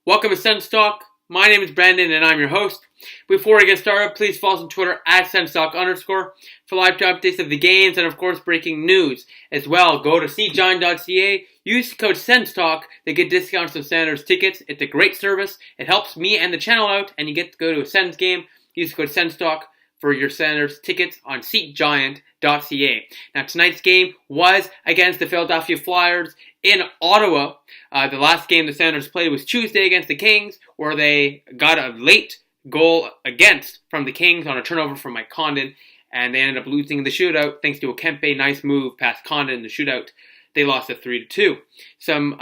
Welcome to SENS Talk. My name is Brandon and I'm your host. Before we get started, please follow us on Twitter at SENSTalk_ for live updates of the games and of course breaking news. As well, go to cgiant.ca, use code SENSTalk to get discounts on Senators tickets. It's a great service. It helps me and the channel out, and you get to go to a Sens game. Use code SENSTalk for your Senators tickets on SeatGiant.ca. Now tonight's game was against the Philadelphia Flyers in Ottawa. The last game the Senators played was Tuesday against the Kings, where they got a late goal against from the Kings on a turnover from Mike Condon, and they ended up losing the shootout thanks to a Kempe nice move past Condon in the shootout. They lost it 3-2. Some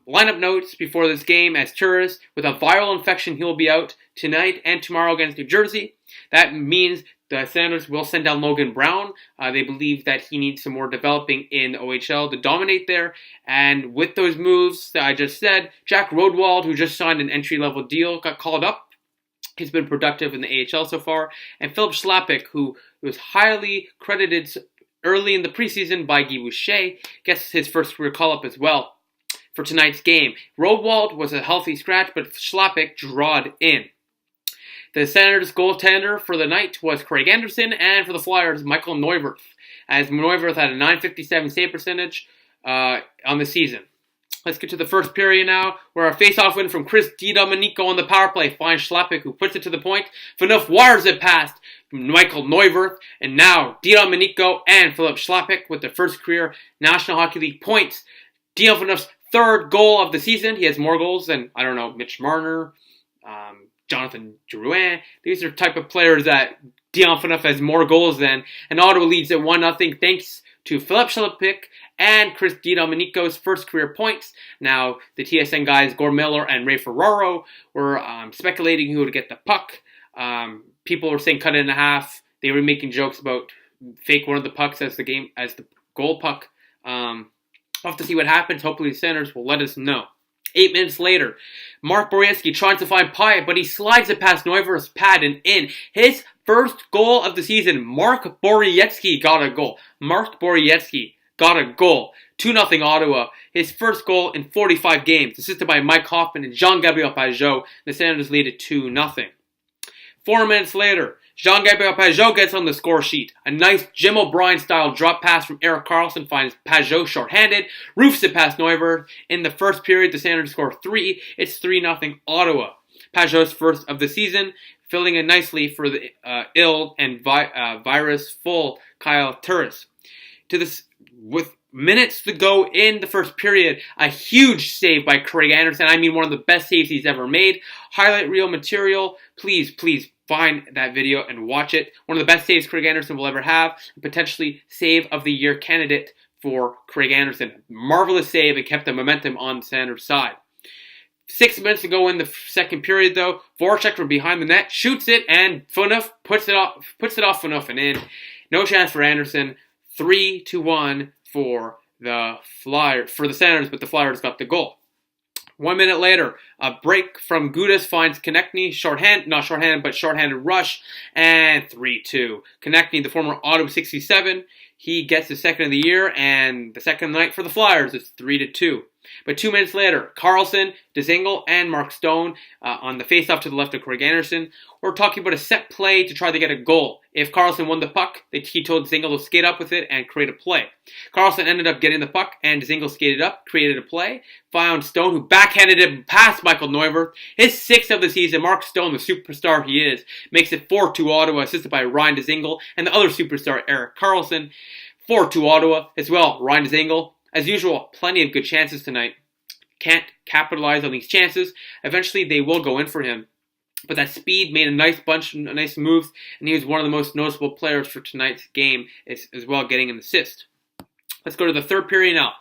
lineup notes before this game: as Turris, with a viral infection, he'll be out tonight and tomorrow against New Jersey. That means the Senators will send down Logan Brown. They believe that he needs some more developing in the OHL to dominate there. And with those moves that I just said, Jack Rodwald, who just signed an entry-level deal, got called up. He's been productive in the AHL so far. And Philip Schlappick, who was highly credited early in the preseason by Guy Boucher, gets his first career call-up as well for tonight's game. Rodwald was a healthy scratch, but Schlappick drawed in. The Senators' goaltender for the night was Craig Anderson, and for the Flyers, Michael Neuwirth, as Neuwirth had a .957 save percentage on the season. Let's get to the first period now, where our face-off win from Chris DiDomenico on the power play finds Schlappick, who puts it to the point. Phaneuf wires it past Michael Neuwirth, and now DiDomenico and Philip Schlappick with their first career National Hockey League points. Dion Phaneuf's third goal of the season. He has more goals than, Mitch Marner, Jonathan Drouin. These are type of players that Dion Phaneuf has more goals than, and Ottawa leads at 1-0 thanks to Philip Schlappick and Chris DiDomenico's first career points. Now, the TSN guys, Gord Miller and Ray Ferraro, were speculating who would get the puck. People were saying cut it in half. They were making jokes about fake one of the pucks as the goal puck. We'll have to see what happens. Hopefully the Senators will let us know. 8 minutes later, Mark Borietzky tries to find Pyatt, but he slides it past Neuwirth's pad and in. His first goal of the season, Mark Borietzky got a goal. 2-0 Ottawa. His first goal in 45 games, assisted by Mike Hoffman and Jean-Gabriel Pageau. The Senators lead at 2-0. 4 minutes later, Jean-Gabriel Pageau gets on the score sheet. A nice Jim O'Brien-style drop pass from Erik Karlsson finds Pageau shorthanded, roofs it past Neuwirth. In the first period, the Senators score 3. It's 3-0 Ottawa. Pageau's first of the season, filling in nicely for the ill and virus-full Kyle Turris. With minutes to go in the first period, a huge save by Craig Anderson. One of the best saves he's ever made. Highlight reel material. Please find that video and watch it. One of the best saves Craig Anderson will ever have. Potentially save of the year candidate for Craig Anderson. Marvelous save and kept the momentum on the Senators' side. 6 minutes to go in the second period, though. Voracek from behind the net shoots it, and Phaneuf puts it off Phaneuf and in. No chance for Anderson. 3-1 for the Senators, but the Flyers got the goal. 1 minute later, a break from Gudas finds Konechny, shorthanded rush, and 3-2. Konechny, the former Ottawa 67, he gets the second of the year, and the second of the night for the Flyers. It's 3-2. But 2 minutes later, Karlsson, Dzingel, and Mark Stone on the face-off to the left of Craig Anderson. We're talking about a set play to try to get a goal. If Karlsson won the puck, he told Dzingel to skate up with it and create a play. Karlsson ended up getting the puck, and Dzingel skated up, created a play, found Stone, who backhanded it past Michael Neuwirth. His sixth of the season. Mark Stone, the superstar he is, makes it 4-2 Ottawa, assisted by Ryan Dzingel and the other superstar, Erik Karlsson. 4-2 Ottawa as well. Ryan Dzingel, as usual, plenty of good chances tonight. Can't capitalize on these chances. Eventually, they will go in for him. But that speed made a nice bunch of nice moves, and he was one of the most noticeable players for tonight's game as well, getting an assist. Let's go to the third period now.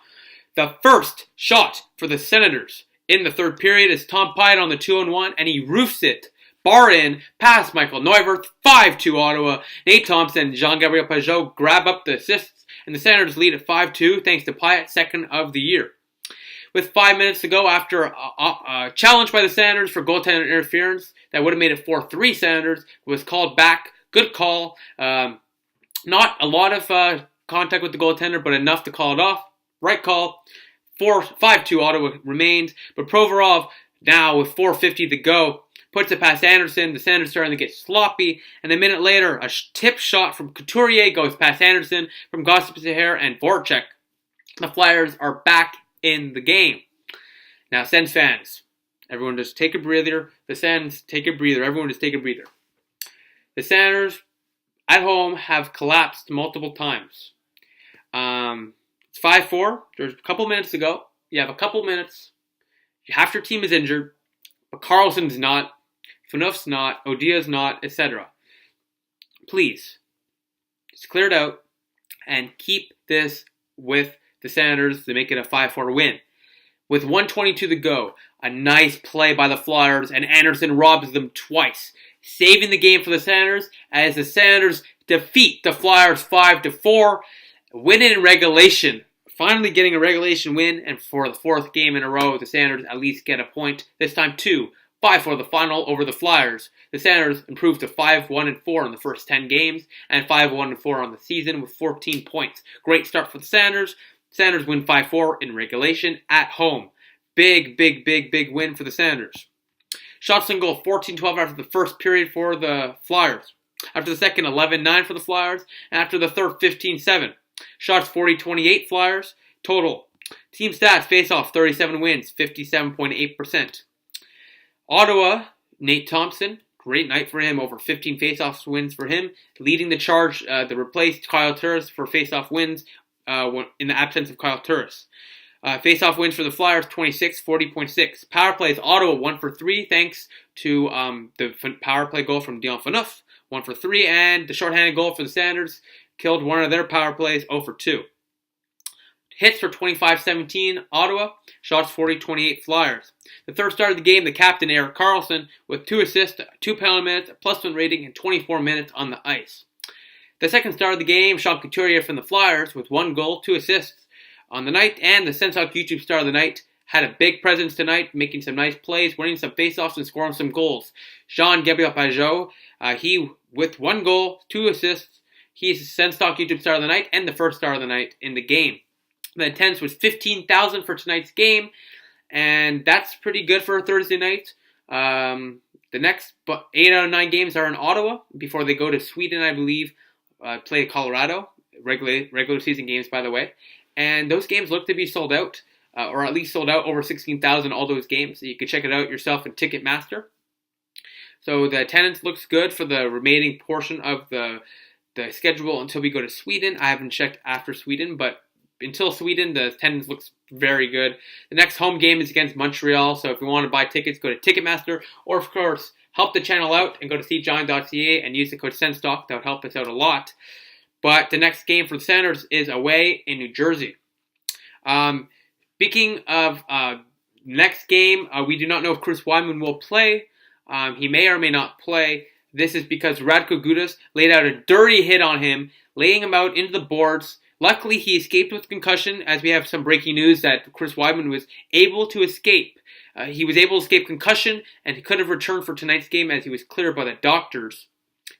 The first shot for the Senators in the third period is Tom Pyatt on the 2-on-1, and he roofs it. Bar in, past Michael Neuwirth, 5-2 Ottawa. Nate Thompson and Jean-Gabriel Pageau grab up the assists, and the Senators lead at 5-2 thanks to Pyatt, second of the year. With 5 minutes to go after a challenge by the Senators for goaltender interference that would have made it 4-3 Senators, was called back. Good call. Not a lot of contact with the goaltender, but enough to call it off. Right call. 5-2 Ottawa remains, but Provorov Now, with 4:50 to go, puts it past Anderson. The Senators starting to get sloppy. And a minute later, a tip shot from Couturier goes past Anderson from Gostisbehere and Voracek. The Flyers are back in the game. Now, Sens fans, everyone just take a breather. The Sens, take a breather. Everyone just take a breather. The Senators at home have collapsed multiple times. It's 5-4. There's a couple minutes to go. You have a couple minutes. Half your team is injured, but Carlson's not, Phaneuf's not, Odia's not, etc. Please, just clear it out and keep this with the Senators to make it a 5-4 win. With 1:22 to go, a nice play by the Flyers, and Anderson robs them twice, saving the game for the Senators as the Senators defeat the Flyers 5-4, winning in regulation. Finally getting a regulation win, and for the fourth game in a row, the Senators at least get a point. This time 2, 5-4 the final over the Flyers. The Senators improved to 5-1-4 in the first 10 games, and 5-1-4 on the season with 14 points. Great start for the Senators. Senators win 5-4 in regulation at home. Big win for the Senators. Shots on goal, 14-12 after the first period for the Flyers. After the second, 11-9 for the Flyers. And after the third, 15-7. Shots, 40-28 Flyers. Total. Team stats, face-off, 37 wins, 57.8%. Ottawa, Nate Thompson, great night for him, over 15 face-off wins for him. Leading the charge, the replaced Kyle Turris for face-off wins in the absence of Kyle Turris. Face-off wins for the Flyers, 26, 40.6. Power plays, Ottawa 1 for 3, thanks to the power play goal from Dion Phaneuf, 1 for 3, and the shorthanded goal for the Senators killed one of their power plays, 0 for 2. Hits for 25-17, Ottawa. Shots, 40-28, Flyers. The third start of the game, the captain, Erik Karlsson, with 2 assists, 2 penalty minutes, a +1 rating, and 24 minutes on the ice. The second start of the game, Sean Couturier from the Flyers, with 1 goal, 2 assists on the night, and the Sens Talk YouTube star of the night had a big presence tonight, making some nice plays, winning some faceoffs, and scoring some goals. Jean-Gabriel Pageau, he with 1 goal, 2 assists, he's the Sens Talk YouTube star of the night and the first star of the night in the game. The attendance was 15,000 for tonight's game, and that's pretty good for a Thursday night. The next 8 out of 9 games are in Ottawa before they go to Sweden, I believe, play Colorado. Regular season games, by the way. And those games look to be sold out, or at least sold out over 16,000, all those games. So you can check it out yourself in Ticketmaster. So the attendance looks good for the remaining portion of the schedule until we go to Sweden. I haven't checked after Sweden, but until Sweden, the attendance looks very good. The next home game is against Montreal, so if you want to buy tickets, go to Ticketmaster, or of course, help the channel out and go to cjohn.ca and use the code SENSTOCK. That would help us out a lot. But the next game for the Senators is away in New Jersey. Speaking of next game, we do not know if Chris Wyman will play. He may or may not play. This is because Radko Gudas laid out a dirty hit on him, laying him out into the boards. Luckily, he escaped with concussion, as we have some breaking news that Chris Wyman was able to escape. He was able to escape concussion, and he could have returned for tonight's game as he was cleared by the doctors.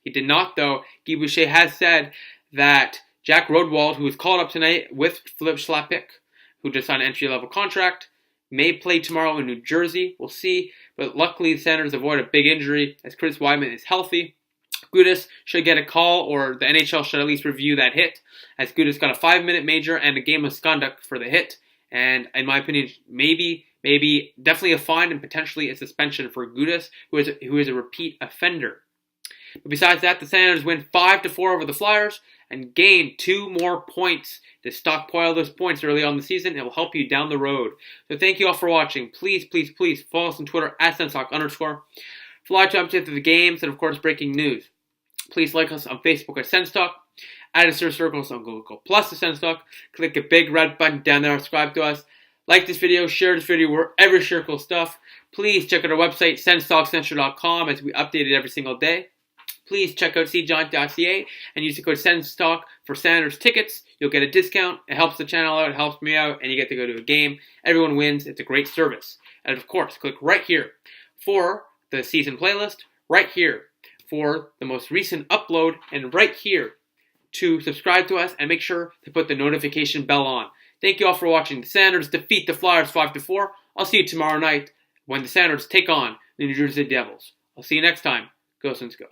He did not, though. Guy Boucher has said that Jack Rodwald, who was called up tonight with Philip Schlappick, who just signed an entry-level contract, may play tomorrow in New Jersey. We'll see. But luckily, the Senators avoid a big injury as Chris Wyman is healthy. Gudas should get a call, or the NHL should at least review that hit, as Gudas got a 5-minute major and a game misconduct for the hit. And in my opinion, maybe definitely a fine and potentially a suspension for Gudas, who is a repeat offender. But besides that, the Senators win 5-4 over the Flyers and gain 2 more points to stockpile those points early on in the season. It will help you down the road. So thank you all for watching. Please follow us on Twitter at @SensTalk_ for live updates of the games and of course breaking news. Please like us on Facebook at SensTalk. Add a search circles on Google Plus to SensTalk. Click a big red button down there. Subscribe to us. Like this video. Share this video wherever you share cool stuff. Please check out our website senstalkcentral.com as we update it every single day. Please check out cjohn.ca and use the code SENSTALK for Senators tickets. You'll get a discount. It helps the channel out. It helps me out. And you get to go to a game. Everyone wins. It's a great service. And of course, click right here for the season playlist. Right here for the most recent upload. And right here to subscribe to us and make sure to put the notification bell on. Thank you all for watching. The Senators defeat the Flyers 5-4. I'll see you tomorrow night when the Sounders take on the New Jersey Devils. I'll see you next time. Go Sens Go.